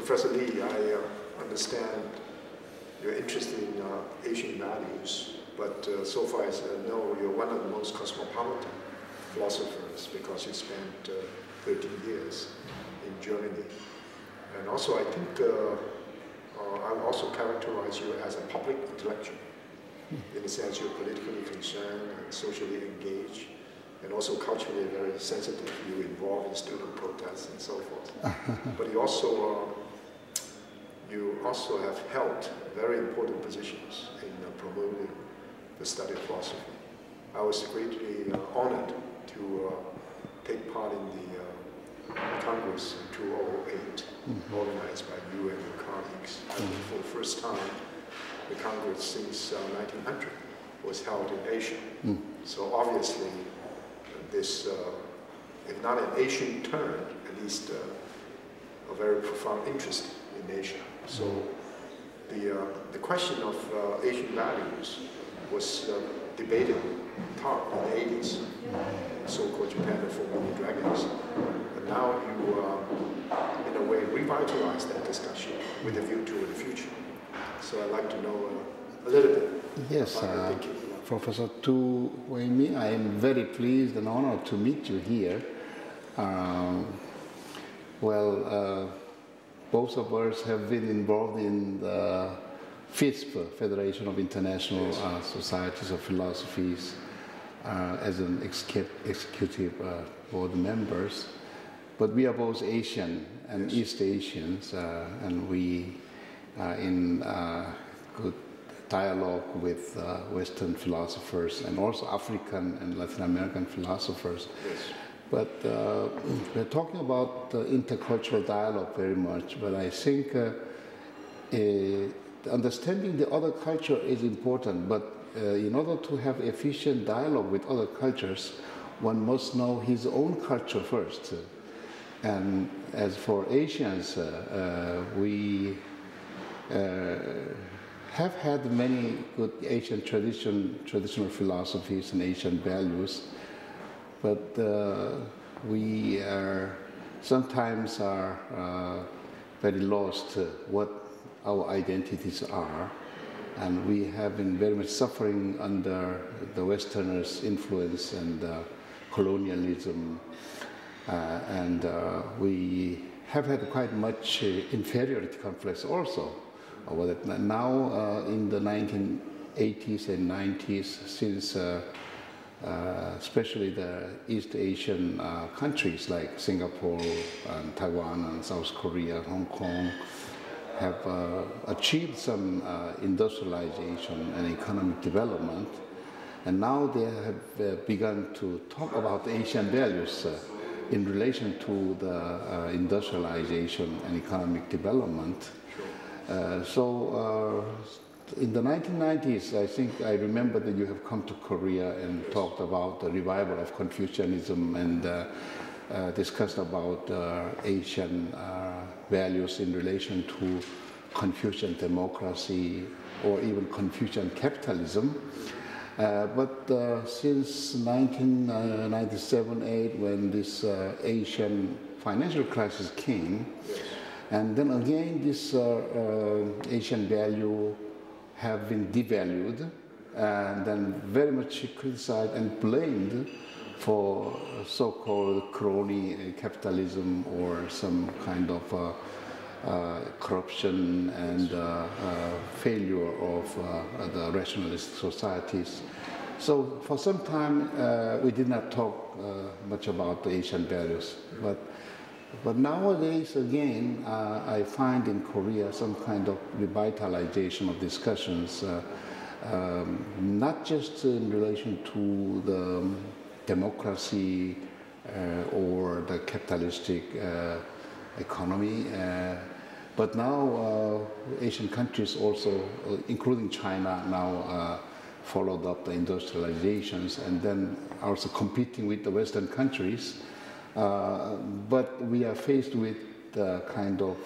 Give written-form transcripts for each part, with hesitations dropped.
Professor Lee, I understand you're interested in Asian values, but so far as I know, you're one of the most cosmopolitan philosophers because you spent 13 years in Germany. And also, I think I would also characterize you as a public intellectual, in the sense you're politically concerned and socially engaged, and also culturally very sensitive. You involved in student protests and so forth. But you also have held very important positions in promoting the study of philosophy. I was greatly honored to take part in the Congress in 2008, organized by you and your colleagues. I think for the first time, the Congress since 1900 was held in Asia. So obviously, this, if not an Asian turn, at least a very profound interest in Asia. So the question of Asian values was debated, taught in the 80s, so-called Japan the Four Million Dragons. But now you, in a way, revitalize that discussion with a view to the future. So I'd like to know a little bit about your thinking. Professor Tu Weiming, I am very pleased and honored to meet you here. Both of us have been involved in the FISP, Federation of International Societies of Philosophies, as an executive board members. But we are both Asian and East Asians, and we are in good dialogue with Western philosophers and also African and Latin American philosophers. But we're talking about intercultural dialogue very much, but I think understanding the other culture is important, but in order to have efficient dialogue with other cultures, one must know his own culture first. And as for Asians, we have had many good Asian traditional philosophies and Asian values, but we sometimes are very lost what our identities are, and we have been very much suffering under the Westerners' influence and colonialism, and we have had quite much inferiority complex also. Now in the 1980s and 90s, since especially the East Asian countries like Singapore and Taiwan and South Korea, Hong Kong, have achieved some industrialization and economic development, and now they have begun to talk about Asian values in relation to the industrialization and economic development. In the 1990s, I think I remember that you have come to Korea and talked about the revival of Confucianism and discussed about Asian values in relation to Confucian democracy or even Confucian capitalism. But since 1997-8, when this Asian financial crisis came, and then again this Asian value have been devalued and then very much criticized and blamed for so-called crony capitalism or some kind of corruption and failure of the rationalist societies. So for some time we did not talk much about the Asian values, but nowadays again I find in Korea some kind of revitalization of discussions, not just in relation to the democracy or the capitalistic economy, but now Asian countries also, including China, now followed up the industrializations and then also competing with the Western countries. But we are faced with the kind of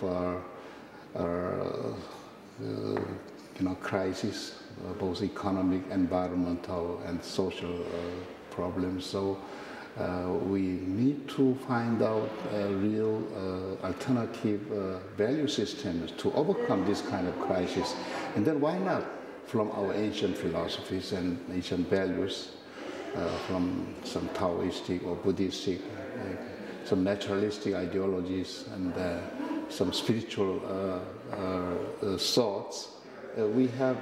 crisis, both economic, environmental, and social problems. So We need to find out real alternative value systems to overcome this kind of crisis. And then why not from our ancient philosophies and ancient values, from some Taoistic or Buddhistic, some naturalistic ideologies and some spiritual thoughts, we have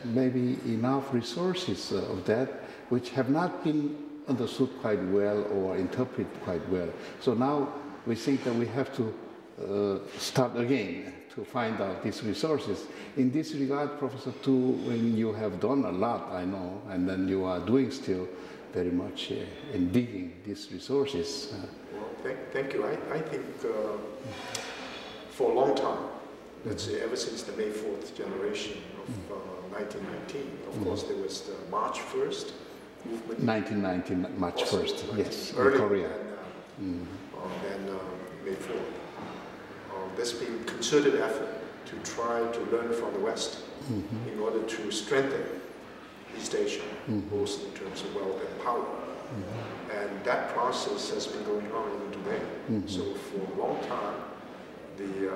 maybe enough resources of that which have not been understood quite well or interpreted quite well. So now we think that we have to start again to find out these resources. In this regard, Professor Tu, when you have done a lot, I know, and then you are doing still very much in digging these resources. Well, thank you. I think for a long time, let's say ever since the May 4th generation of 1919, of course there was the March 1st movement. 1919, March 1st, yes, in Korea. Then May 4th. There's been concerted effort to try to learn from the West in order to strengthen East Asia, both in terms of wealth and power. And that process has been going on even today. So for a long time, the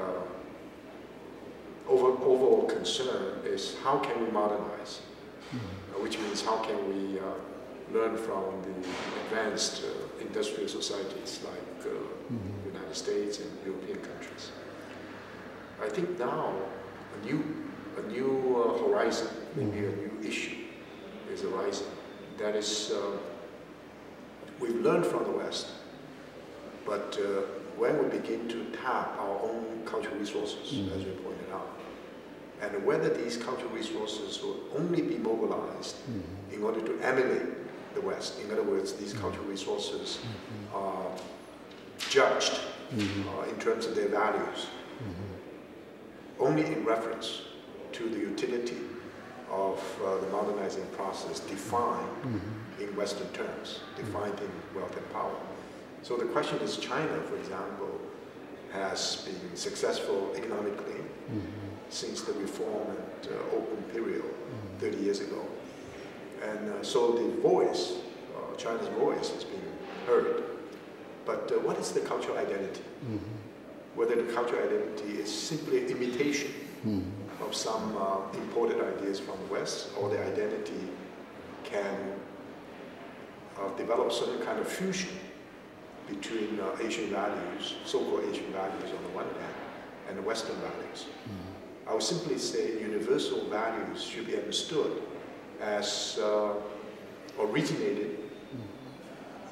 overall concern is how can we modernize, which means how can we learn from the advanced industrial societies like the United States and European countries. I think now a new horizon, maybe a new issue is arising. That is, we've learned from the West, but when we begin to tap our own cultural resources, as you pointed out, and whether these cultural resources will only be mobilized in order to emulate the West. In other words, these cultural resources are judged in terms of their values only in reference to the utility of the modernizing process defined in Western terms, defined in wealth and power. So the question is, China, for example, has been successful economically since the reform and open period 30 years ago. And so the voice, China's voice has been heard. But what is the cultural identity? Whether the cultural identity is simply imitation of some imported ideas from the West, or the identity can develop certain kind of fusion between Asian values, so-called Asian values on the one hand, and the Western values. I would simply say universal values should be understood as originated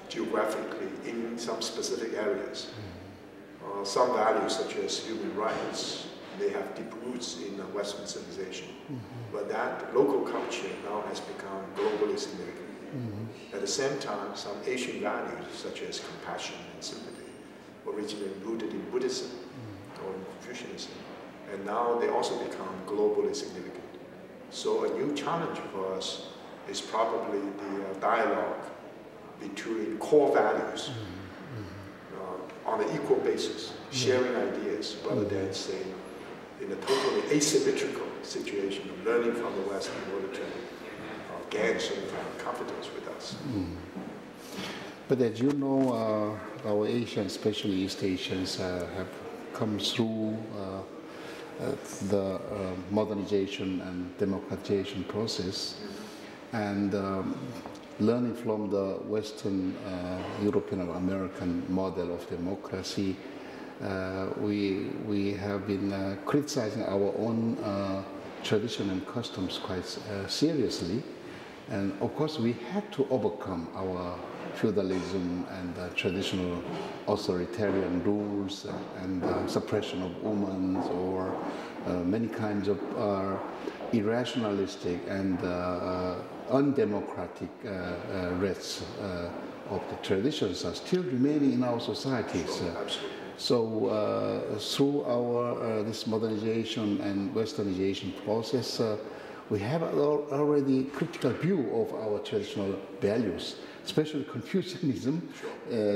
geographically in some specific areas. Some values, such as human rights, they have deep roots in Western civilization, but that local culture now has become globally significant. At the same time, some Asian values, such as compassion and sympathy, originally rooted in Buddhism or in Confucianism, and now they also become globally significant. So a new challenge for us is probably the dialogue between core values on an equal basis, sharing ideas, rather than, say, in a totally asymmetrical situation of learning from the West in order to gain certain kind of confidence with us. But as you know, our Asians, especially East Asians, have come through the modernization and democratization process, and learning from the Western European or American model of democracy, we have been criticizing our own tradition and customs quite seriously. And of course, we had to overcome our feudalism and traditional authoritarian rules and suppression of women, or many kinds of irrationalistic and undemocratic rates of the traditions are still remaining in our societies. Sure, absolutely. So through our this modernization and westernization process, we have already critical view of our traditional values, especially Confucianism.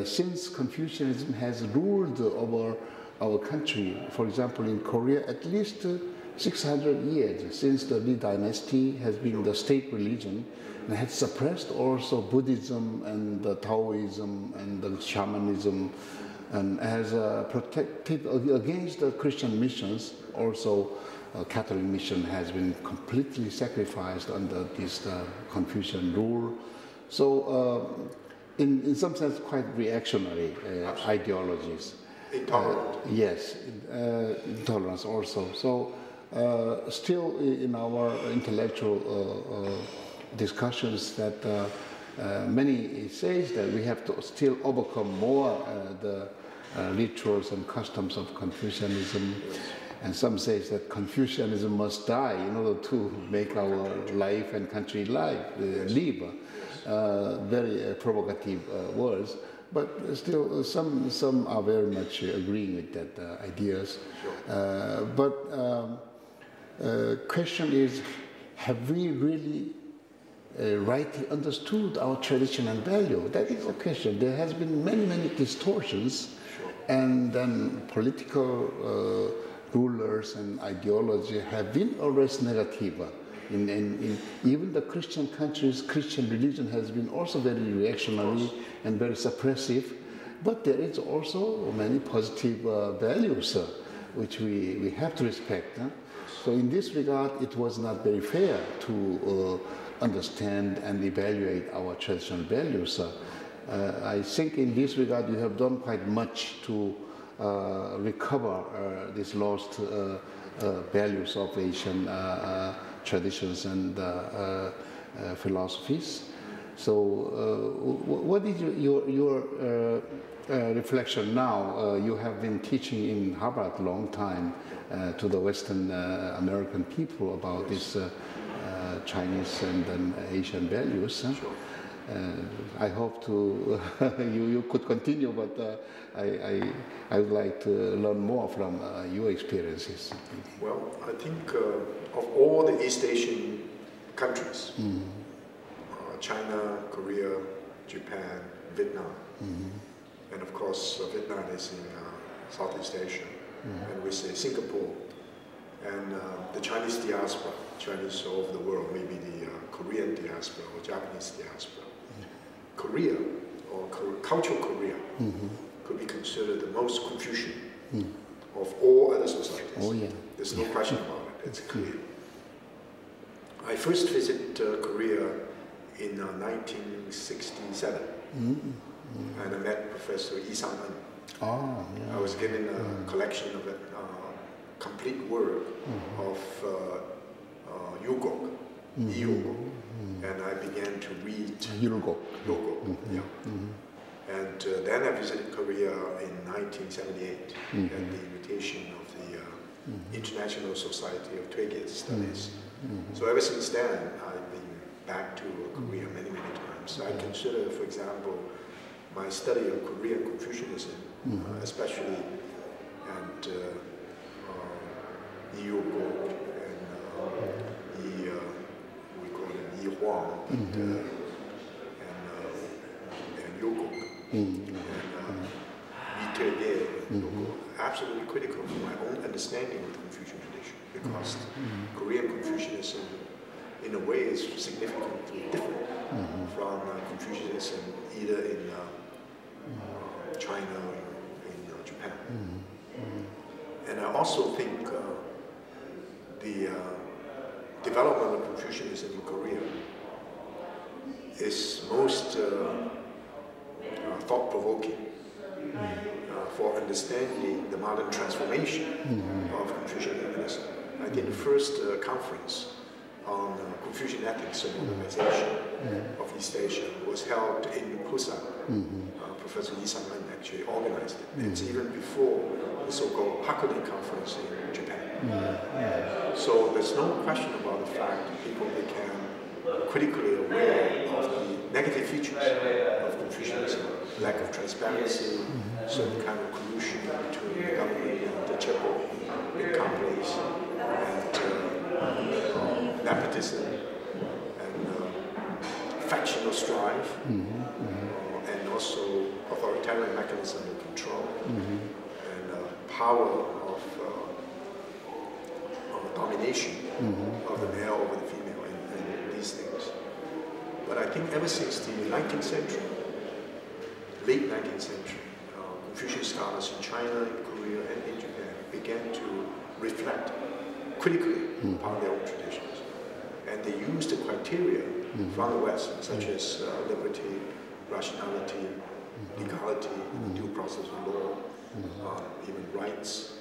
Since Confucianism has ruled over our country, for example, in Korea, at least 600 years since the Li dynasty has been the state religion and had suppressed also Buddhism and the Taoism and the shamanism, and has protected against the Christian missions. Also, Catholic mission has been completely sacrificed under this Confucian rule. So, in some sense, quite reactionary ideologies. Intolerant. Yes, intolerance also. So, still in our intellectual discussions that many says that we have to still overcome more the rituals and customs of Confucianism, and some says that Confucianism must die in order to make our life and country live. Very provocative words, but still some are very much agreeing with that ideas. But question is, have we really rightly understood our tradition and value? That is a question. There has been many distortions, and then political rulers and ideology have been always negative. In even the Christian countries, Christian religion has been also very reactionary and very suppressive, but there is also many positive values which we have to respect. So in this regard, it was not very fair to understand and evaluate our traditional values. I think in this regard, you have done quite much to recover these lost values of Asian traditions and philosophies. So, what is your reflection now? You have been teaching in Harvard a long time to the Western American people about these Chinese and then Asian values. I hope to you could continue, but I would like to learn more from your experiences. Well, I think of all the East Asian countries, China, Korea, Japan, Vietnam, and of course Vietnam is in Southeast Asia, and we say Singapore, and the Chinese diaspora, Chinese all over the world, maybe the Korean diaspora or Japanese diaspora. Korea, or cultural Korea, could be considered the most Confucian of all other societies. Oh, yeah. There's no question about it, it's clear. I first visited Korea in 1967, and I met Professor Yi Sang-un. Oh, yeah. I was given a collection of a complete work of Yugok, and I began to read Yugok. Yeah. And then I visited Korea in 1978 at the invitation of the International Society of Twiggy Studies. So ever since then, I've been back to Korea many times. I consider, for example, my study of Korean Confucianism, especially and Yi Yugok and we call him Yi Huang and Yugok and Yi Twiggy, absolutely critical for my own understanding of the Confucian tradition, because Korean Confucianism, in a way, is significantly different from Confucianism either in China or in Japan. And I also think the development of Confucianism in Korea is most thought-provoking for understanding the modern transformation of Confucianism. I think the first conference on Confucian ethics and modernization of East Asia was held in Busan. Professor Yi Sang-un actually organized it. It's even before the so-called Hakone conference in Japan. So there's no question about the fact that people became critically aware of the negative features of Confucianism, lack of transparency, certain kind of collusion between the government and the chaebol, big companies, and nepotism, and factional strife, and also authoritarian mechanism of control, and power of domination of the male over the female and these things. But I think ever since the 19th century, late 19th century, Confucian scholars in China, in Korea, and in Japan began to reflect critically upon their own traditions. And they used the criteria from the West, such as liberty, rationality, legality, due process of law, even rights,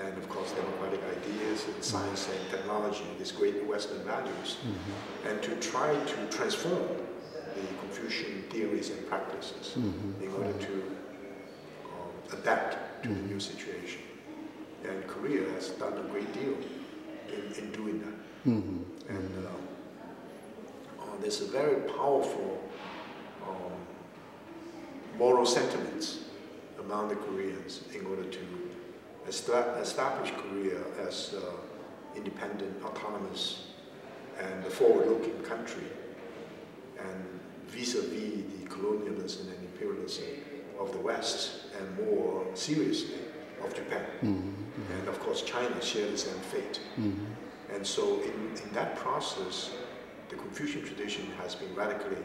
and of course democratic ideas, and science and technology, these great Western values, and to try to transform the Confucian theories and practices in order to adapt to the new situation. And Korea has done a great deal in doing that. And there's a very powerful moral sentiments among the Koreans in order to establish Korea as independent, autonomous, and a forward-looking country, and vis-a-vis the colonialism and imperialism of the West, and more seriously of Japan. And of course China shared the same fate. And so in that process, the Confucian tradition has been radically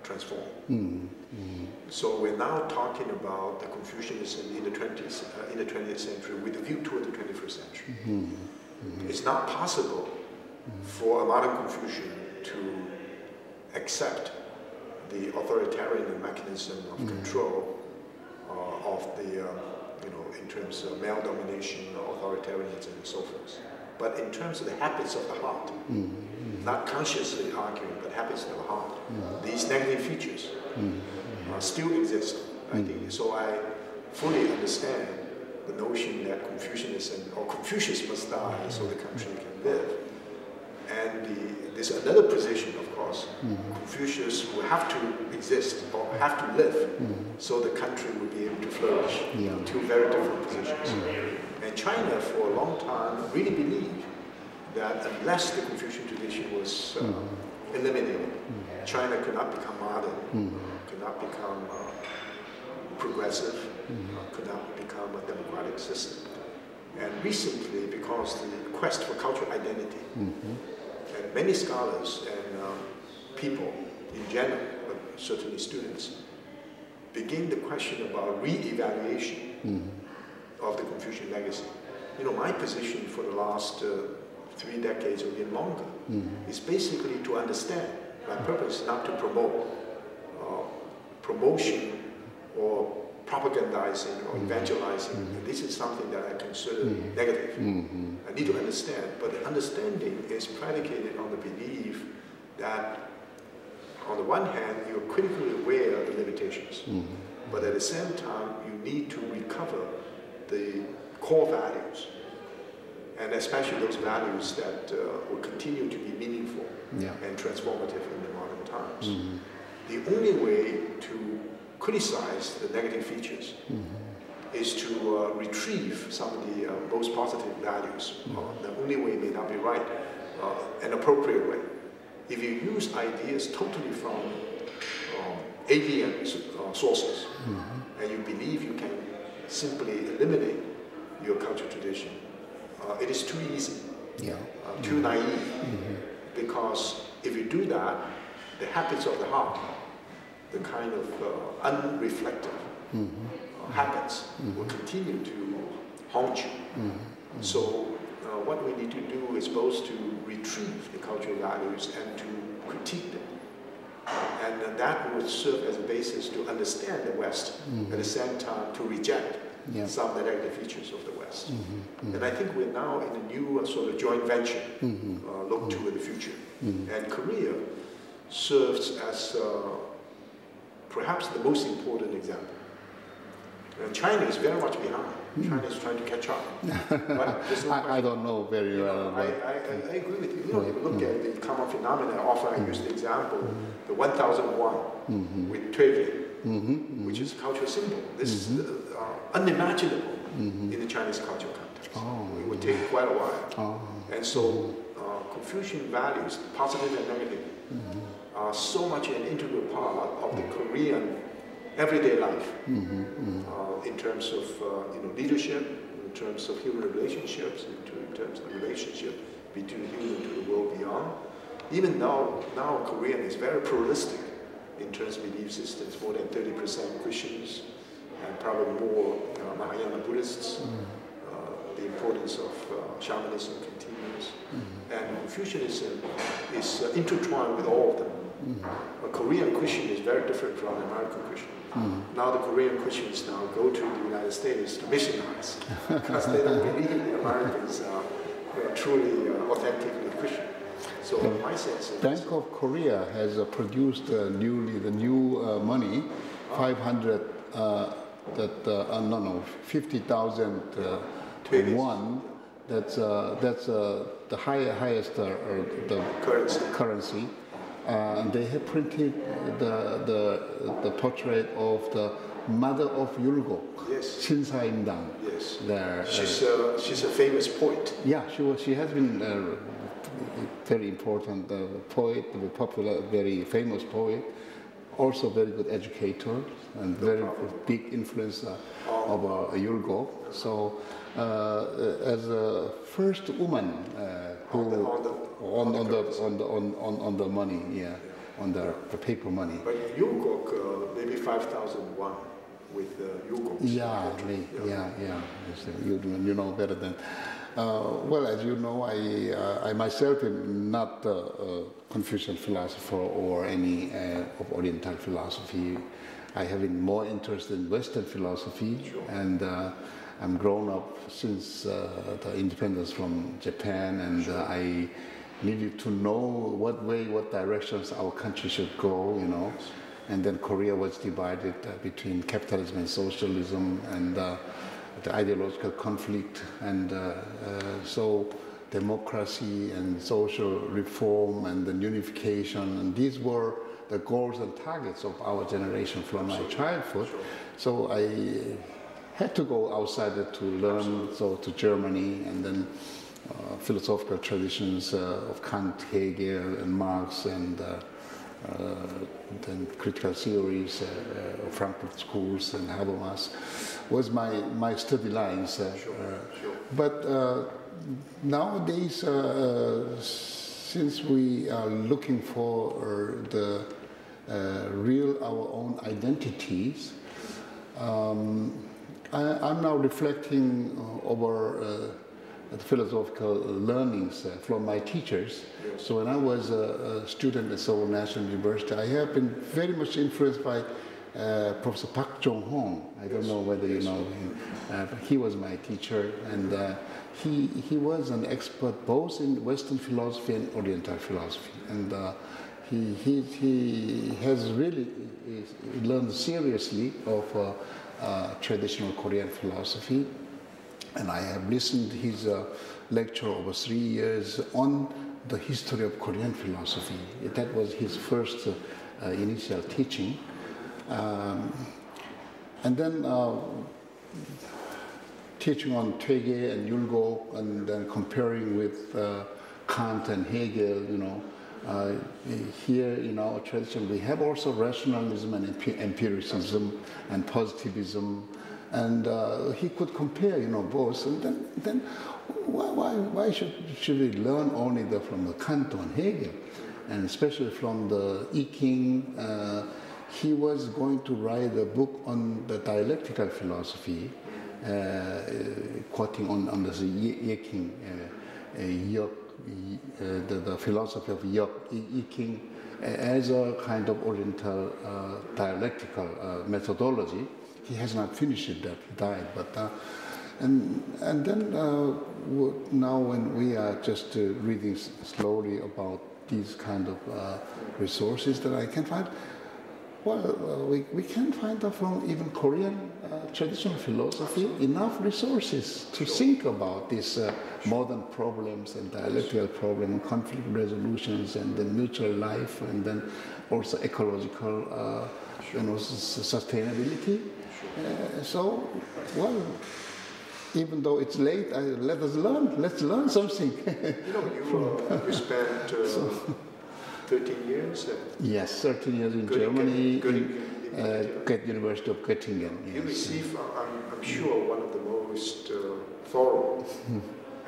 transformed. So we're now talking about the Confucianism in the 20th century with a view toward the 21st century. It's not possible for a modern Confucian to accept the authoritarian mechanism of control of the, in terms of male domination, authoritarianism, and so forth. But in terms of the habits of the heart, not consciously arguing, but habits of the heart, these negative features still exist, I think. So I fully understand the notion that Confucianism, or Confucius must die so the country can live. And there's another position, of course, Confucius will have to exist or have to live so the country will be able to flourish. Two very different positions. And China, for a long time, really believed that unless the Confucian tradition was eliminated, China could not become modern, could not become progressive, could not become a democratic system. And recently, because the quest for cultural identity, and many scholars and people in general, but certainly students, begin the question about re-evaluation of the Confucian legacy. My position for the last 3 decades or even longer is basically to understand. My purpose is not to promote promotion or propagandizing or evangelizing. This is something that I consider negative. I need to understand, but the understanding is predicated on the belief that on the one hand, you're critically aware of the limitations, but at the same time, you need to recover the core values, and especially those values that will continue to be meaningful and transformative in the modern times. The only way to criticize the negative features is to retrieve some of the most positive values. The only way may not be right, an appropriate way. If you use ideas totally from alien sources, and you believe you can simply eliminate your cultural tradition, it is too easy, too naive, because if you do that, the habits of the heart, the kind of unreflective habits will continue to haunt you. So what we need to do is both to retrieve the cultural values and to critique them. And that would serve as a basis to understand the West, at the same time to reject some of the negative features of the West. And I think we're now in a new sort of joint venture, look to the future. And Korea serves as perhaps the most important example. And China is very much behind. China is trying to catch up. I don't know very well. I agree with you. You look at the common phenomena. Often I use the example, the 1001 with Tuigen, which is a cultural symbol. This is unimaginable in the Chinese cultural context. It would take quite a while. And so Confucian values, positive and negative, are so much an integral part of the Korean everyday life, in terms of leadership, terms of human relationships, in terms of the relationship between human to the world beyond. Even now Korean is very pluralistic in terms of belief systems, more than 30% Christians, and probably more Mahayana Buddhists. The importance of shamanism continues, and Confucianism is intertwined with all of them. A Korean Christian is very different from an American Christian. Now the Korean Christians now go to the United States to missionize because they don't believe the Americans are truly authentically Christian. So my sense is Bank of Korea has produced newly the new money, 500 50,000 won. That's the highest the currency. And they have printed the portrait of the mother of Yulgok, Shinsaimdang. Yes. There, she's a famous poet. Yeah, she has been a very important poet, a popular, very famous poet, also very good educator and very big influence of Yulgok. So as a first woman who on the money, on the paper money. But Yulgok, maybe 5,000 won with Yulgok. Yeah. You know better than. Well, as you know, I myself am not a Confucian philosopher or any of Oriental philosophy. I have been more interested in Western philosophy, and I'm grown up since the independence from Japan, and I needed to know what directions our country should go, you know. And then Korea was divided between capitalism and socialism, and the ideological conflict, and so democracy and social reform and then unification, and these were the goals and targets of our generation from my childhood. So I had to go outside to learn, so to Germany, and then philosophical traditions of Kant, Hegel, and Marx, and then critical theories of Frankfurt schools and Habermas was my study lines. But nowadays, since we are looking for the real our own identities, I'm now reflecting over the philosophical learnings from my teachers. So when I was a student at Seoul National University, I have been very much influenced by Professor Park Jong-hong. I don't know whether you know him, but he was my teacher, and he was an expert both in Western philosophy and Oriental philosophy, and he has really learned seriously of traditional Korean philosophy. And I have listened to his lecture over 3 years on the history of Korean philosophy. That was his first initial teaching. And then teaching on Taege and Yulgok, and then comparing with Kant and Hegel, you know. Here in our tradition we have also rationalism and empiricism and positivism. And he could compare, you know, both. And then why should we learn only from the Kant and Hegel, and especially from the I Ching? He was going to write a book on the dialectical philosophy, quoting on the I Ching, the philosophy of I Ching as a kind of Oriental dialectical methodology. He has not finished it, that he died, but and then now when we are just reading slowly about these kind of resources that I can find, well, we can find from even Korean traditional philosophy enough resources to think about these modern problems and dialectical problems, conflict resolutions, and then mutual life, and then also ecological sustainability. So, well, even though it's late, let us learn. Let's learn something. You know, you spent 13 years. Yes, 13 years in Germany, at University of Göttingen. You receive, I'm sure, one of the most thorough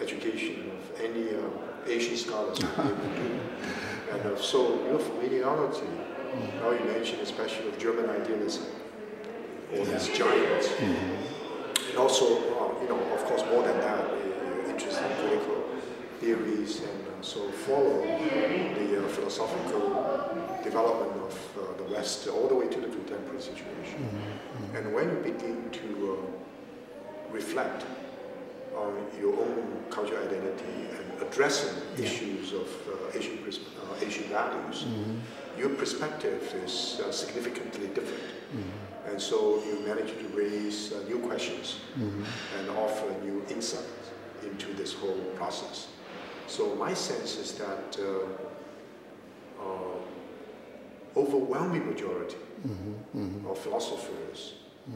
education of any Asian scholars would be able to do. And so your familiarity, now you mentioned especially of German idealism, all these giants, and also, of course, more than that, you're interested in critical theories, and so follow the philosophical development of the West all the way to the contemporary situation. And when you begin to reflect on your own cultural identity and addressing issues of Asian values, your perspective is significantly different. And so you manage to raise new questions and offer new insights into this whole process. So my sense is that overwhelming majority of philosophers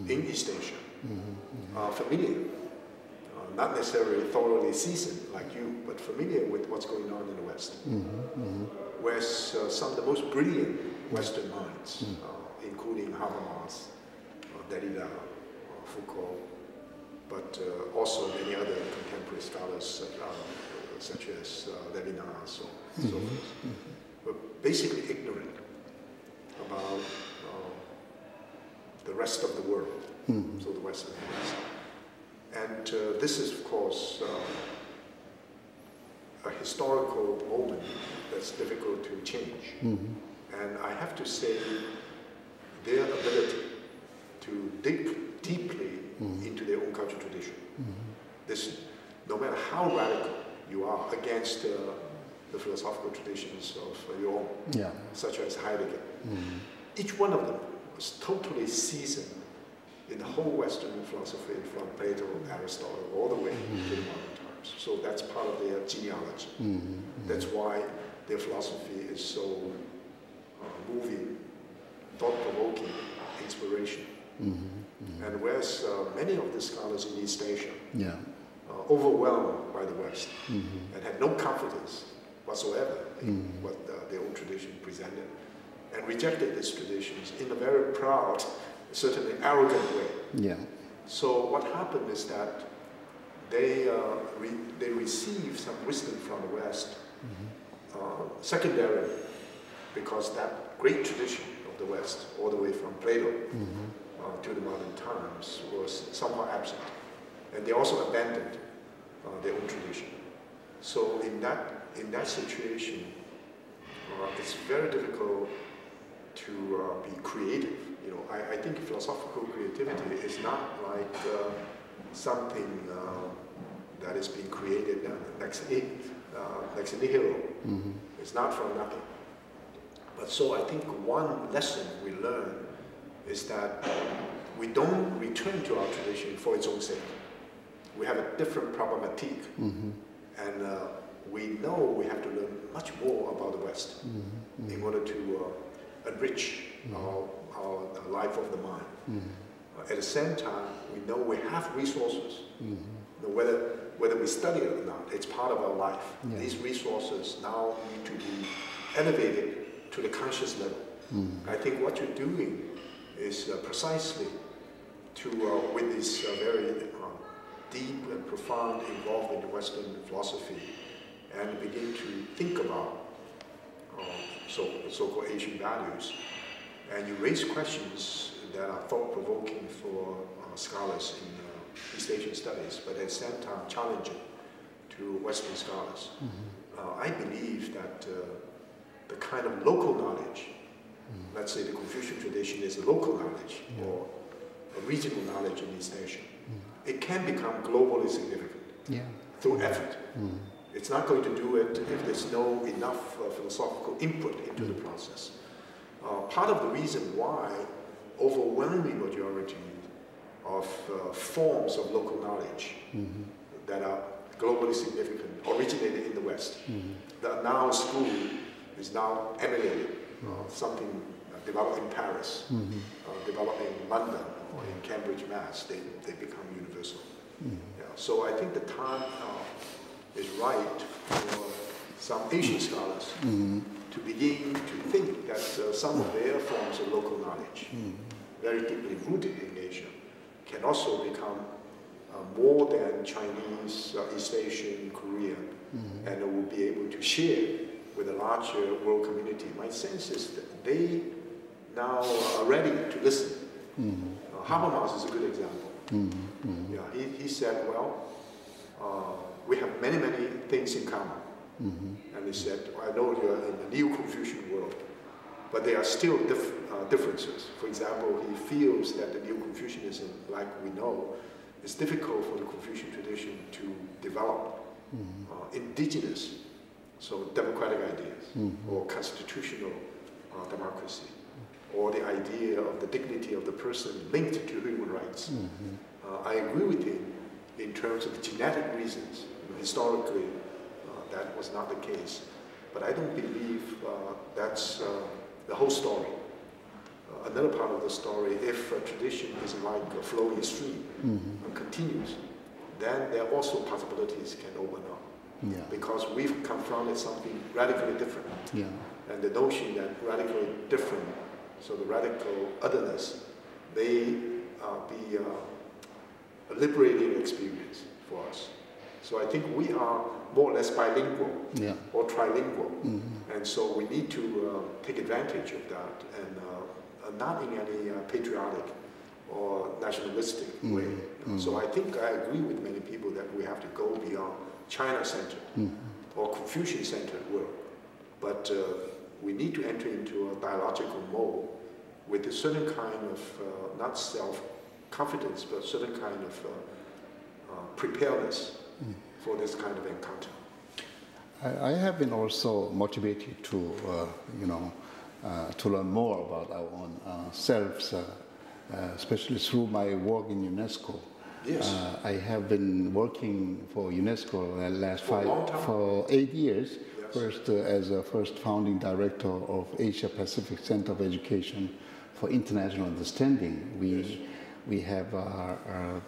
in East Asia are familiar, not necessarily thoroughly seasoned like you, but familiar with what's going on in the West. Whereas some of the most brilliant Western minds, including Habermas, Derrida, Foucault, but also many other contemporary scholars such as Levinas and so forth, were basically ignorant about the rest of the world, so the West and the West. And this is, of course, a historical moment that's difficult to change. And I have to say, their ability to dig deeply into their own cultural tradition, this, no matter how radical you are against the philosophical traditions of your own, such as Heidegger, each one of them was totally seasoned in the whole Western philosophy from Plato, Aristotle, all the way to the modern times. So that's part of their genealogy. That's why their philosophy is so moving, thought-provoking, inspiration. And whereas many of the scholars in East Asia overwhelmed by the West and had no confidence whatsoever in what their own tradition presented, and rejected these traditions in a very proud, certainly arrogant way. So what happened is that they received some wisdom from the West, secondarily, because that great tradition of the West, all the way from Plato to the modern times, was somehow absent. And they also abandoned their own tradition. So in that situation, it's very difficult to be creative. I think philosophical creativity is not like something that is being created ex nihilo. It's not from nothing. But so I think one lesson we learn is that we don't return to our tradition for its own sake. We have a different problematique, and we know we have to learn much more about the West in order to enrich our life of the mind. At the same time, we know we have resources. Whether we study it or not, it's part of our life. These resources now need to be elevated to the conscious level. I think what you're doing is precisely to, with this very deep and profound involvement in Western philosophy, and begin to think about so-called Asian values, and you raise questions that are thought-provoking for scholars in East Asian studies, but at the same time challenging to Western scholars. I believe that the kind of local knowledge, let's say the Confucian tradition is a local knowledge or a regional knowledge in East Asia, it can become globally significant through effort. It's not going to do it if there's no enough philosophical input into the process. Part of the reason why overwhelming majority of forms of local knowledge that are globally significant originated in the West. The now school is now emulated, something developed in Paris, developed in London or in Cambridge, Mass. They become universal. So I think the time is right for some Asian scholars to begin to think that some of their forms of local knowledge, very deeply rooted in Asia, can also become more than Chinese, East Asian, Korean, and will be able to share with a larger world community. My sense is that they now are ready to listen. Habermas is a good example. Yeah, he said, well, we have many, many things in common. And he said, I know you're in the Neo-Confucian world, but there are still differences. For example, he feels that the Neo-Confucianism, like we know, it's difficult for the Confucian tradition to develop indigenous, so democratic ideas, or constitutional democracy, or the idea of the dignity of the person linked to human rights. I agree with him in terms of genetic reasons. Historically, that was not the case. But I don't believe that's the whole story. Another part of the story, if a tradition is like a flowing stream and continues, then there are also possibilities can open up. Because we've confronted something radically different. And the notion that radically different, so the radical otherness, may be a liberating experience for us. So I think we are more or less bilingual or trilingual. And so we need to take advantage of that and not in any patriotic or nationalistic way. So I think I agree with many people that we have to go beyond China-centered or Confucian-centered world. But we need to enter into a dialogical mode with a certain kind of, not self-confidence, but a certain kind of preparedness for this kind of encounter. I have been also motivated to, to learn more about our own selves, especially through my work in UNESCO. Yes. I have been working for UNESCO the last for 8 years. Yes. First as a first founding director of Asia Pacific Center of Education for International Understanding. We have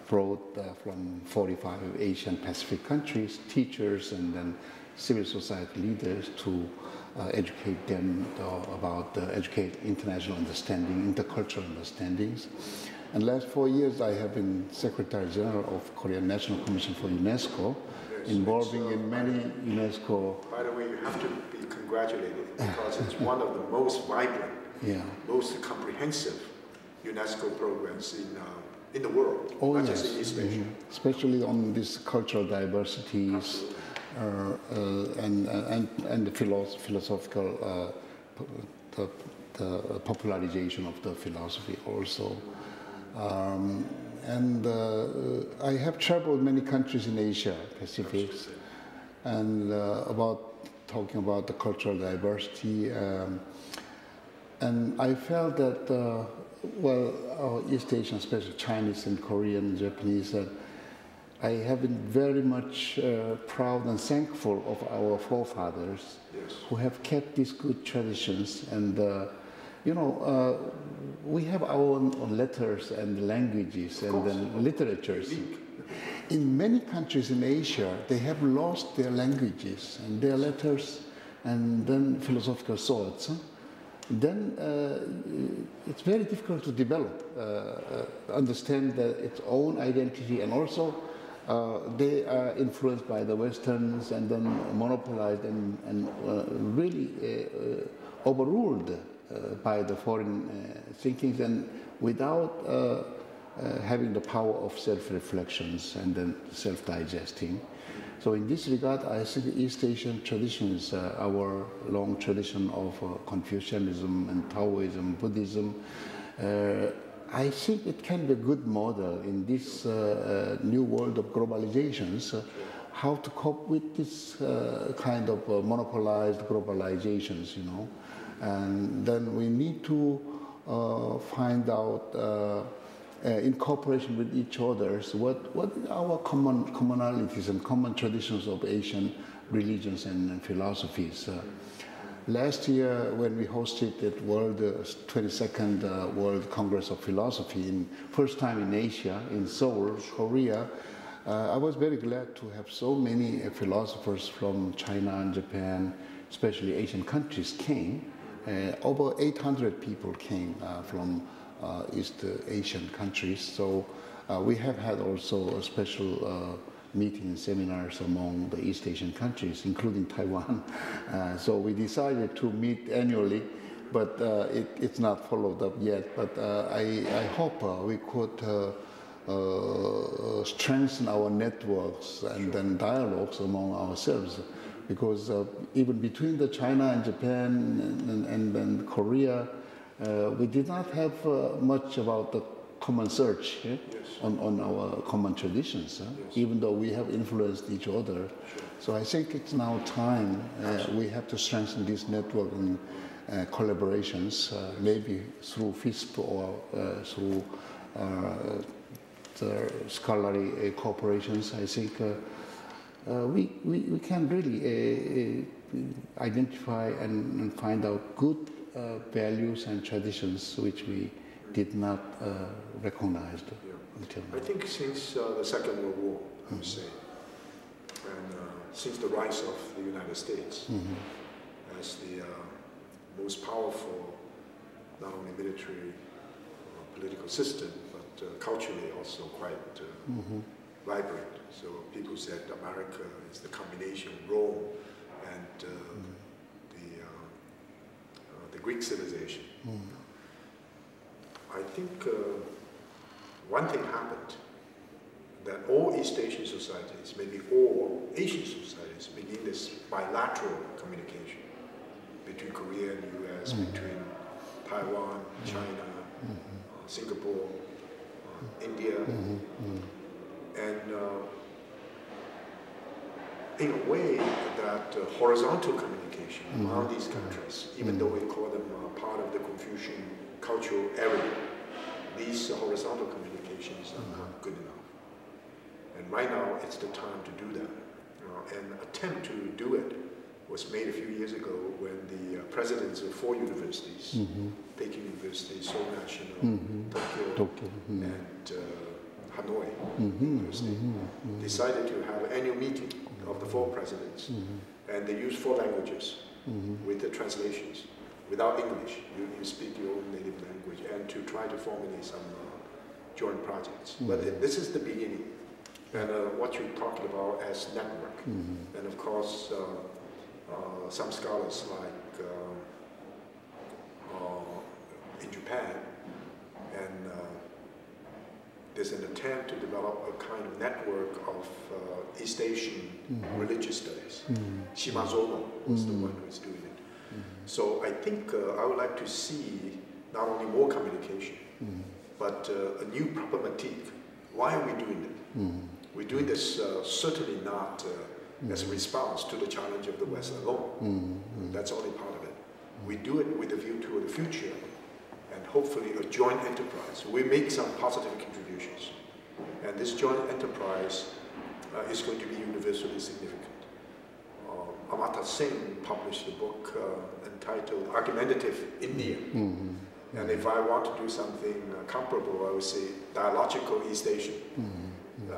brought from 45 Asian Pacific countries teachers and then civil society leaders to educate them about educate international understanding, intercultural understandings. And last 4 years I have been Secretary General of Korean National Commission for UNESCO, involving in many UNESCO. By the way, you have to be congratulated because it's one of the most vibrant, most comprehensive UNESCO programs in the world, not just in East Asia. Especially on these cultural diversities and the philosophical, the popularization of the philosophy also. I have traveled many countries in Asia Pacific, and talking about the cultural diversity, and I felt that our East Asian, especially Chinese and Korean and Japanese, I have been very much proud and thankful of our forefathers who have kept these good traditions. And we have our own letters and languages and then literatures. In many countries in Asia, they have lost their languages and their letters and then philosophical thoughts. Then it's very difficult to develop, understand its own identity, and also they are influenced by the Westerns and then monopolized and really overruled by the foreign thinkings, and without having the power of self-reflections and then self-digesting. So in this regard, I think East Asian traditions, our long tradition of Confucianism and Taoism, Buddhism, I think it can be a good model in this new world of globalizations, how to cope with this kind of monopolized globalizations, And then we need to find out in cooperation with each other, what are our commonalities and common traditions of Asian religions and philosophies. Last year, when we hosted the 22nd World Congress of Philosophy, first time in Asia, in Seoul, Korea, I was very glad to have so many philosophers from China and Japan, especially Asian countries, came. Over 800 people came from East Asian countries. So we have had also a special meetings, seminars among the East Asian countries, including Taiwan. So we decided to meet annually, but it's not followed up yet. But I hope we could strengthen our networks and then dialogues among ourselves, because even between the China and Japan and Korea, we did not have much about the common search on our common traditions, even though we have influenced each other. So I think it's now time we have to strengthen this network and collaborations, maybe through FISP or through the scholarly cooperations. I think we can really identify and find out good values and traditions which we did not recognize until now. I think since the Second World War, I would say, and since the rise of the United States as the most powerful, not only military, political system, but culturally also quite vibrant. So people said America is the combination of Rome and the Greek civilization. I think one thing happened, that all East Asian societies, maybe all Asian societies, begin this bilateral communication between Korea and the US, between Taiwan, China, Singapore, India, and in a way that horizontal communication among these countries, even though we call them part of the Confucian cultural area, these horizontal communications are not good enough. And right now, it's the time to do that. An attempt to do it was made a few years ago when the presidents of 4 universities, Peking University, Seoul National, Tokyo, and Hanoi University, decided to have an annual meeting of the 4 presidents. And they use 4 languages with the translations. Without English, you speak your own native language, and to try to formulate some joint projects. But this is the beginning, and what you're talking about as network. And of course, some scholars like in Japan, and there's an attempt to develop a kind of network of East Asian religious studies. Shimazono was the one who's doing it. So I think I would like to see not only more communication, but a new problematique. Why are we doing it? We're doing this certainly not as a response to the challenge of the West alone. That's only part of it. We do it with a view to the future, and hopefully a joint enterprise. We make some positive contributions, and this joint enterprise is going to be universally significant. Amata Singh published a book entitled Argumentative India. And if I want to do something comparable, I would say dialogical East Asian.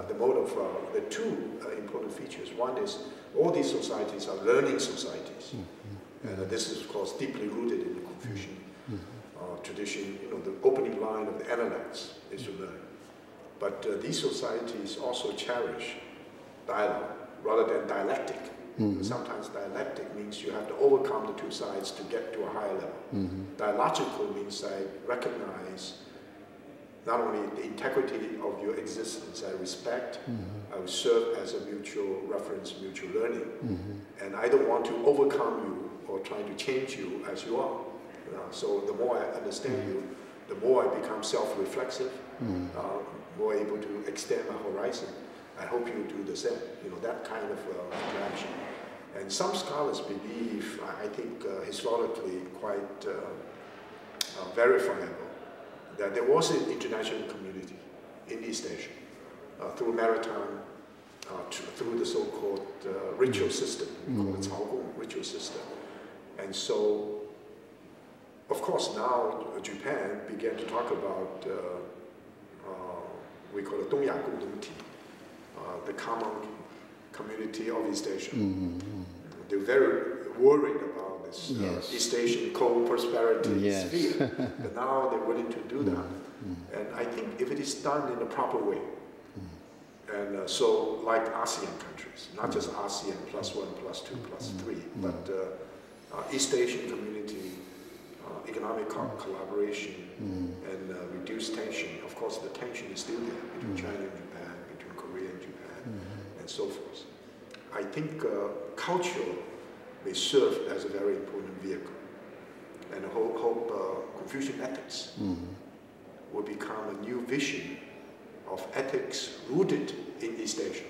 The mode of the 2 important features. One is all these societies are learning societies. And this is, of course, deeply rooted in the Confucian tradition. You know, the opening line of the Analects is to learn. But these societies also cherish dialogue rather than dialectic. Sometimes dialectic means you have to overcome the 2 sides to get to a higher level. Dialogical means I recognize not only the integrity of your existence, I respect, I will serve as a mutual reference, mutual learning, and I don't want to overcome you or try to change you as you are. So the more I understand you, the more I become self-reflexive, more able to extend my horizon. I hope you do the same, you know, that kind of interaction. And some scholars believe, I think historically quite verifiable, that there was an international community in East Asia through maritime, through the so-called ritual system, we call it Caogong ritual system. And so, of course, now Japan began to talk about, we call it Dongya Gongdongti, the common community of East Asia. They're very worried about this East Asian co-prosperity sphere, but now they're willing to do that. And I think if it is done in a proper way, and so like ASEAN countries, not just ASEAN +1, +2, +3, but East Asian community, economic collaboration, and reduce tension. Of course, the tension is still there between China and Japan, between Korea and Japan, and so forth. I think culture may serve as a very important vehicle, and I hope Confucian ethics will become a new vision of ethics rooted in East Asia.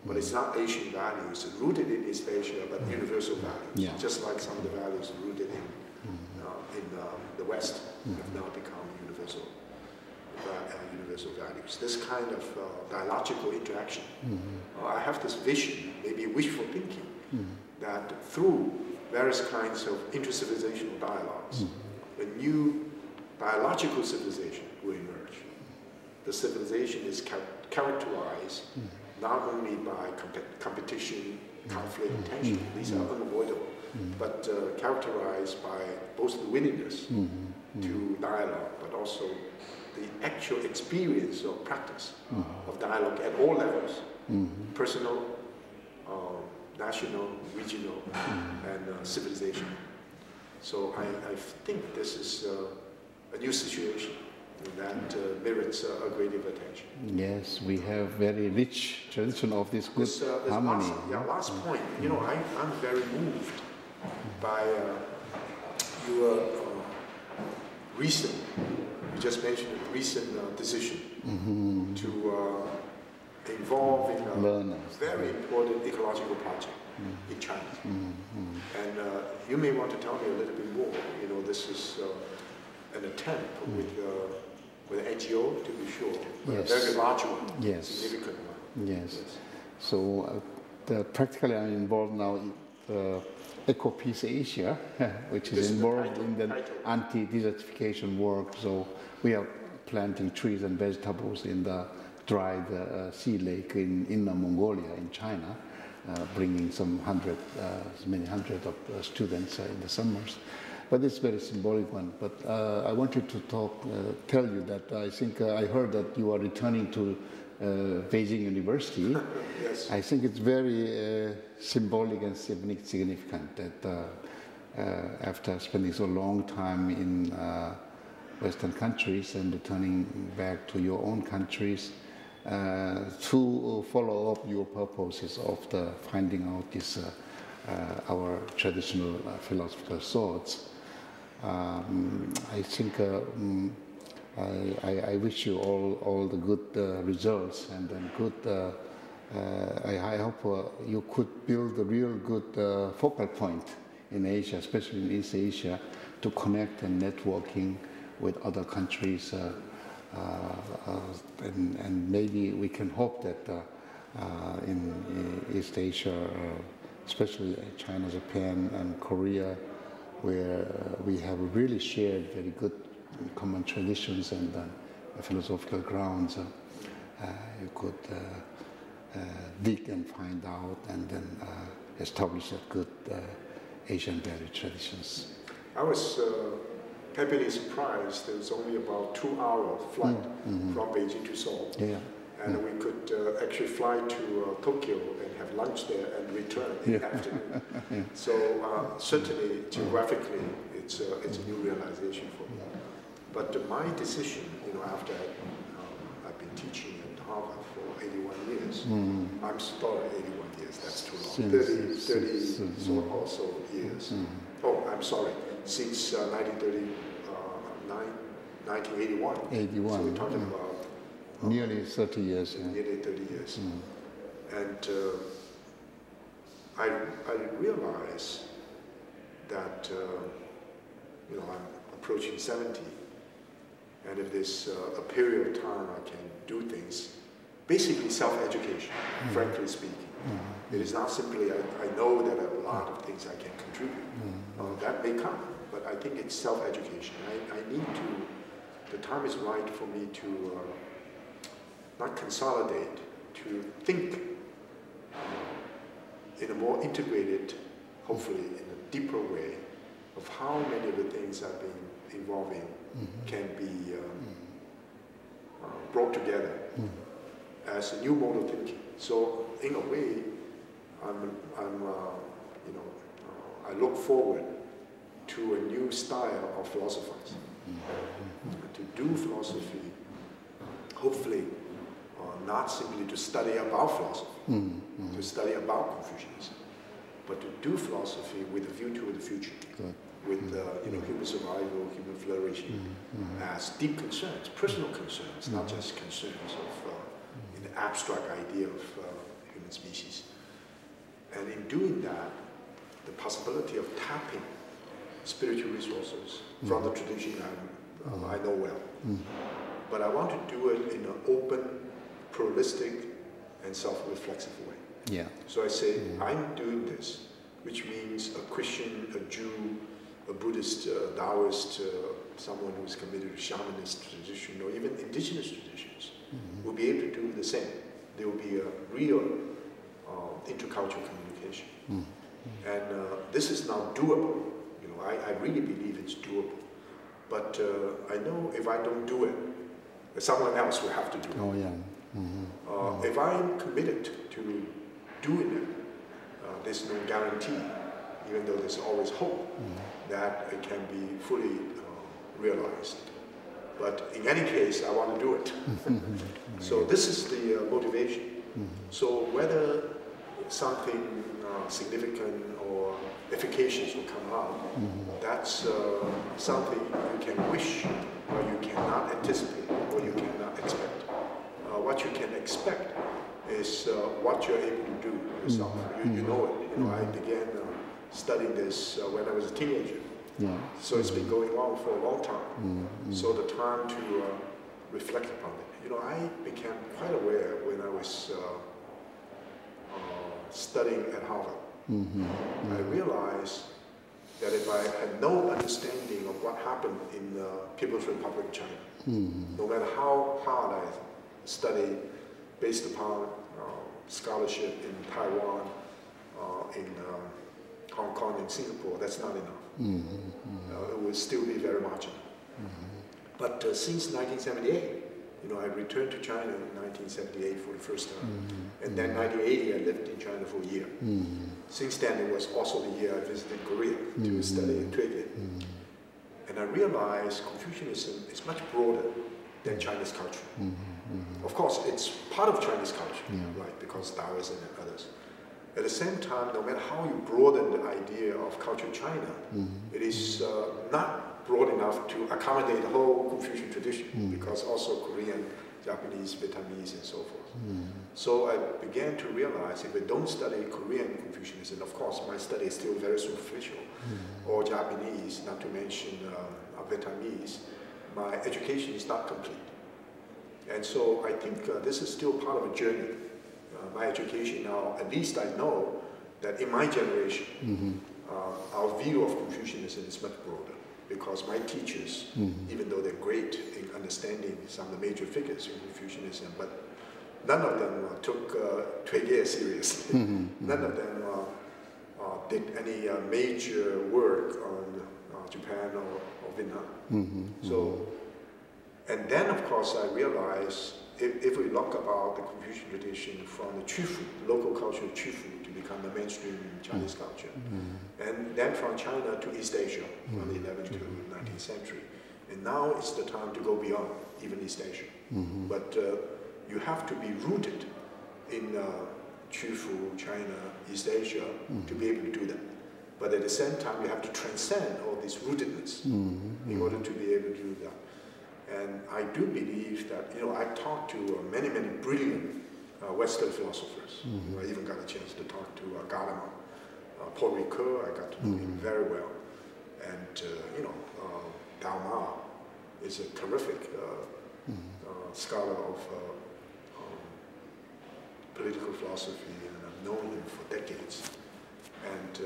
But it's not Asian values, rooted in East Asia, but universal values, just like some of the values rooted in the West have now become universal values. This kind of dialogical interaction. I have this vision, maybe wishful thinking, that through various kinds of intercivilizational dialogues, a new dialogical civilization will emerge. The civilization is characterized not only by competition, conflict, and tension, these are unavoidable, but characterized by both the willingness to dialogue, but also the actual experience or practice of dialogue at all levels, personal, national, regional, and civilization. So I think this is a new situation that merits a great deal of attention. Yes, we have very rich tradition of this good harmony. Last point. You know, I'm very moved by your recent, you just mentioned a recent decision to involve in a very important ecological project in China. And you may want to tell me a little bit more. You know, this is an attempt with NGO, to be sure, but a very large one, significant one. Yes. So practically I'm involved now in Eco-Peace Asia, which is involved in the anti-desertification work. So we are planting trees and vegetables in the dried sea lake in Inner Mongolia in China, bringing many hundreds of students in the summers. But it's a very symbolic one. But I wanted to tell you that I think I heard that you are returning to Beijing University. Yes. I think it's very symbolic and significant that after spending so long time in Western countries and returning back to your own countries, to follow up your purposes of the finding out this our traditional philosophical thoughts. I think I wish you all the good results, and then good. I hope you could build a real good focal point in Asia, especially in East Asia, to connect and networking with other countries, and maybe we can hope that in East Asia, especially China, Japan, and Korea, where we have really shared very good common traditions and philosophical grounds, you could dig and find out and then establish a good Asian value traditions. I was happily surprised. There was only about 2-hour flight from Beijing to Seoul. And we could actually fly to Tokyo and have lunch there and return in the afternoon. So certainly geographically, it's a new realization for me. But my decision, you know, after I've been teaching at Harvard for 81 years, I'm sorry, 81 years, that's too long. 30 or so years. Oh, I'm sorry, since 1981. 81. So we're talking about nearly 30 years. Nearly 30 years. And I realize that, you know, I'm approaching 70. And if there's a period of time I can do things, basically self-education, frankly speaking. It is not simply, I know that a lot of things I can contribute. That may come, but I think it's self-education. I need to, the time is right for me to not consolidate, to think in a more integrated, hopefully in a deeper way, of how many of the things I've been involving can be brought together as a new mode of thinking. So in a way, I look forward to a new style of philosophizing. To do philosophy, hopefully, not simply to study about philosophy, to study about Confucianism, but to do philosophy with a view to the future, with human survival, human flourishing, as deep concerns, personal concerns, not just concerns of an abstract idea of human species. And in doing that, the possibility of tapping spiritual resources from the tradition I know well. But I want to do it in an open, pluralistic, and self-reflexive way. Yeah. So I say, I'm doing this, which means a Christian, a Jew, a Buddhist, a Taoist, someone who's committed to shamanist tradition, or even indigenous traditions, will be able to do the same. There will be a real intercultural communication. And this is now doable. I really believe it's doable. But I know if I don't do it, someone else will have to do it. Oh, yeah. If I'm committed to doing it, there's no guarantee, even though there's always hope, that it can be fully realized. But in any case, I want to do it. So this is the motivation. So whether something significant or efficacious will come out, that's something you can wish, or you cannot anticipate, or you cannot expect. What you can expect is what you're able to do yourself. You know it. I began studying this when I was a teenager. Yeah. So it's been going on for a long time. So the time to reflect upon it. I became quite aware when I was studying at Harvard. I realized that if I had no understanding of what happened in the People's Republic of China, no matter how hard I studied based upon scholarship in Taiwan, in Hong Kong and Singapore, that's not enough. It would still be very marginal. But since 1978, I returned to China in 1978 for the first time. And then 1980, I lived in China for a year. Since then, it was also the year I visited Korea to study in Tweede. And I realized Confucianism is much broader than Chinese culture. Of course, it's part of Chinese culture, right? Because Taoism and others. At the same time, no matter how you broaden the idea of culture in China, it is not broad enough to accommodate the whole Confucian tradition, because also Korean, Japanese, Vietnamese, and so forth. So I began to realize if I don't study Korean Confucianism, of course my study is still very superficial, or Japanese, not to mention Vietnamese, my education is not complete. And so I think this is still part of a journey. My education now, at least I know that in my generation, our view of Confucianism is much broader, because my teachers, even though they're great in understanding some of the major figures in Confucianism, but none of them took Tweede seriously. None of them did any major work on Japan or Vietnam. So, and then of course I realized if we look about the Confucian tradition from the Qufu, local culture of Qufu, to become the mainstream Chinese culture, and then from China to East Asia, from the 11th to 19th century. And now it's the time to go beyond even East Asia. But you have to be rooted in Qufu, China, East Asia, to be able to do that. But at the same time, you have to transcend all this rootedness in order to be able to do that. And I do believe that, I talked to many, many brilliant Western philosophers. I even got a chance to talk to Gadamer, Paul Ricoeur. I got to know him very well. And, Dao Ma is a terrific scholar of political philosophy, and I've known him for decades, and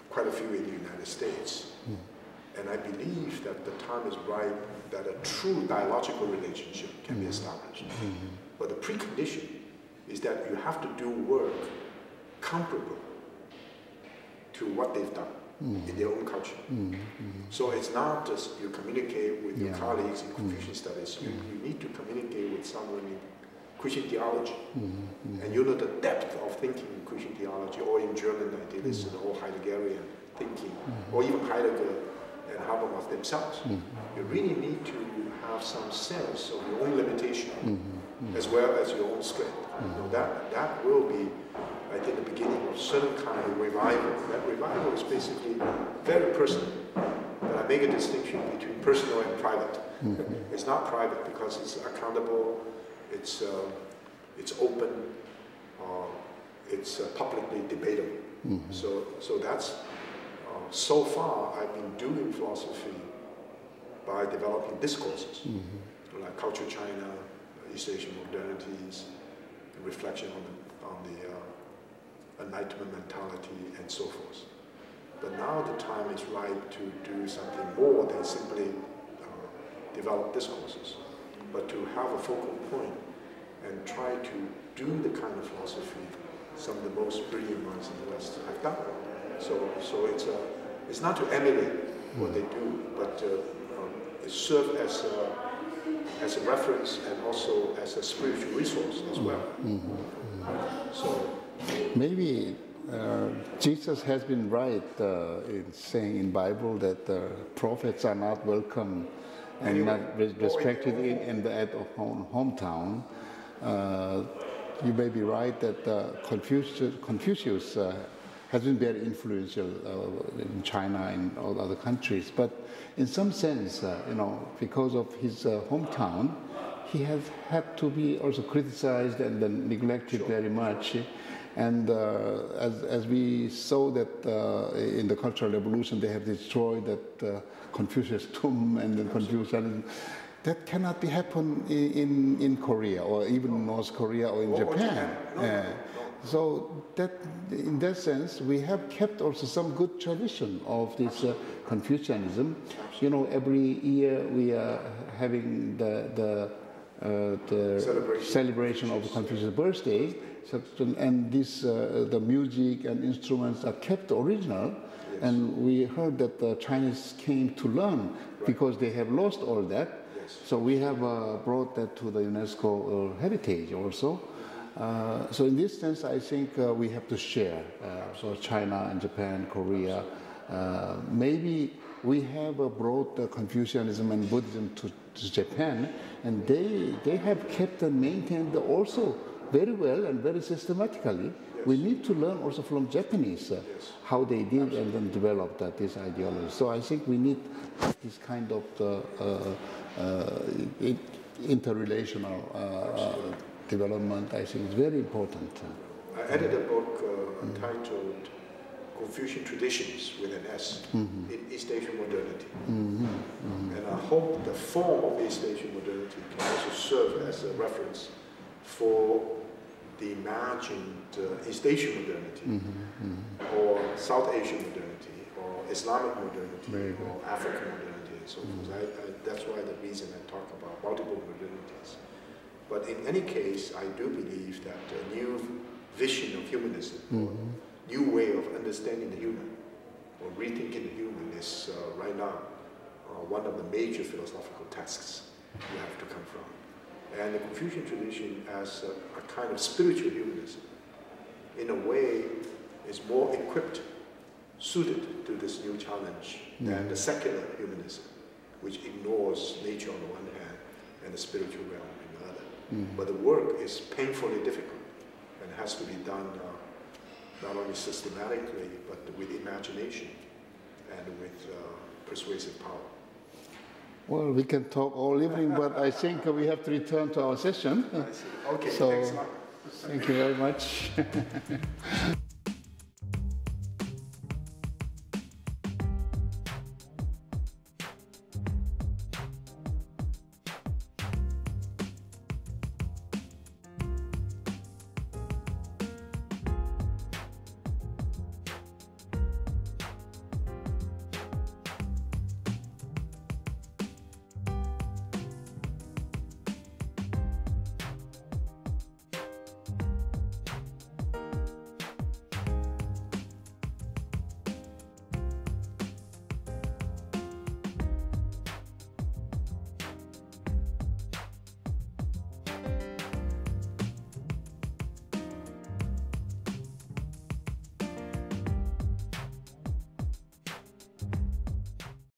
quite a few in the United States. And I believe that the time is right that a true dialogical relationship can be established. But the precondition is that you have to do work comparable to what they've done. in their own culture. So it's not just you communicate with your colleagues in Confucian studies, you need to communicate with someone in Christian theology. And you know the depth of thinking in Christian theology, or in German idealism, or Heideggerian thinking, or even Heidegger and Habermas themselves. You really need to have some sense of your own limitation, as well as your own strength. So that will be, I think, the beginning of certain kind of revival. That revival is basically very personal. But I make a distinction between personal and private. It's not private because it's accountable, it's open, it's publicly debatable. So that's, so far I've been doing philosophy by developing discourses, like Culture China, East Asian Modernities, reflection on the Enlightenment mentality, and so forth. But now the time is right to do something more than simply develop discourses, but to have a focal point and try to do the kind of philosophy some of the most brilliant minds in the West have done. So it's not to emulate what they do, but it serves as a reference and also as a spiritual resource as well. So maybe Jesus has been right in saying in Bible that prophets are not welcome and not respected in the hometown. You may be right that Confucius has been very influential in China and all other countries, but in some sense, because of his hometown, he has had to be also criticized and then neglected very much. And as we saw that in the Cultural Revolution, they have destroyed that Confucius tomb and then Confucianism. That cannot be happen in Korea or even North Korea or in Japan. So that, in that sense, we have kept also some good tradition of this Confucianism. Every year we are having the celebration of Confucius' birthday, and this the music and instruments are kept original. And we heard that the Chinese came to learn because they have lost all that. So we have brought that to the UNESCO heritage also. So in this sense, I think we have to share. So China and Japan, Korea, maybe we have brought Confucianism and Buddhism to Japan, and they have kept and maintained also very well and very systematically. We need to learn also from Japanese how they did and then developed this ideology. So I think we need this kind of interrelational development. I think is very important. I edited a book entitled Confucian Traditions with an S in East Asian Modernity. And I hope the form of East Asian modernity can also serve as a reference for the imagined East Asian modernity, or South Asian modernity, or Islamic modernity, or African modernity, and so forth. That's why the reason I talk about multiple modernities. But in any case, I do believe that a new vision of humanism, or new way of understanding the human, or rethinking the human is right now one of the major philosophical tasks you have to confront. And the Confucian tradition as a kind of spiritual humanism, in a way, is more equipped, suited to this new challenge than the secular humanism, which ignores nature on the one hand and the spiritual realm on the other. But the work is painfully difficult and has to be done not only systematically, but with imagination and with persuasive power. Well, we can talk all evening, but I think we have to return to our session. I see. Okay, so, thanks a lot. Thank you very much.